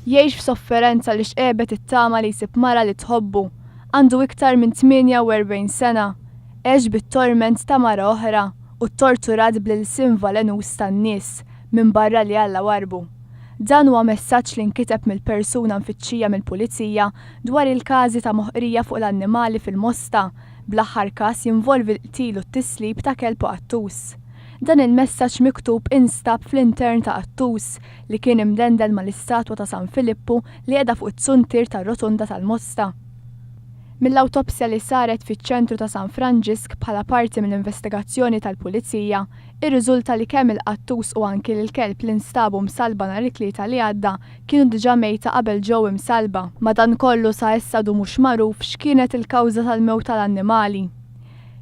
Jgħix f'sofferenza li xqebet it-tama li jsib mara li tħobbu. Għandu iktar minn 48 sena. Għex bit-torment ta' mara oħra u t-torturat bl-ilsim valenus tan-nies minn barra li Alla warbu. Dan huwa messaġġ li nkiteb mill-persuna mfittxija mill-pulizija dwar il-każi ta' moħqrija fuq l-annimali fil-Mosta, bl-aħħar każ jinvolvi l-qtil u t-tislib ta' kelb Qattus. Dan il-messaġġ miktub instab fl-intern ta' Qattus li kien imdendel mal-istatwa ta' San Filippu li qiegħda fuq it-suntir tar-rotunda tal-Mosta. Mill-awtopsja li saret fiċ-ċentru ta' San Franġisk bħala parti mill-investigazzjoni tal-pulizija, irriżulta li kemm il-Qattus u anki l-kelb li nstabu msalba nhar it-tlieta li għadda kienu diġà mejta qabel ġew imsalba. Madankollu sa issa du mhux magħruf x'kienet il-kawża tal-mewt tal-annimali.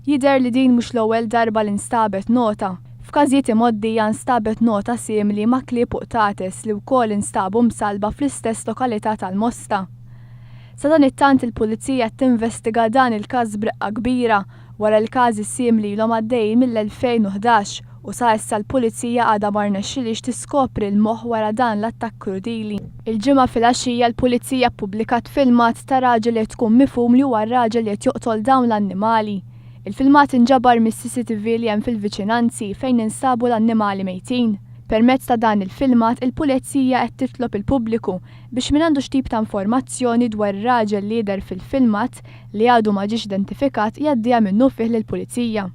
Jidher li din mhux l-ewwel darba li nstabet nota. F'każijiet imgħoddija nstabet nota simili ma' klieb u qtates li wkoll instabu msalba fl-istess lokalità tal-Mosta. Sa dan it-tant il-pulizija tinvestiga dan il-każ b'reqqa kbira wara l-każi simili ilhom għaddejjin mill-2011 u sa issa l-pulizija għadha ma rnexxilix tiskopri l-moħħ wara dan l-attakk krudili. Il-ġimgħa fil-għaxija l-pulizija ppubblikat filmat ta' raġel li tkun mifhum li huwa r-raġel li qed joqtol dawn l-annimali. Il-filmat inġabar mis-CCTV li hemm fil-viċinanzi fejn instabu l-annimali mejtin. Permezz ta' dan il-filmat il-pulizija qed titlob il-pubbliku biex min għandu x'tip ta' informazzjoni dwar ir-raġel li jidher fil-filmat li għadu ma ġiex identifikat jgħaddiha minnu fih lill-pulizija.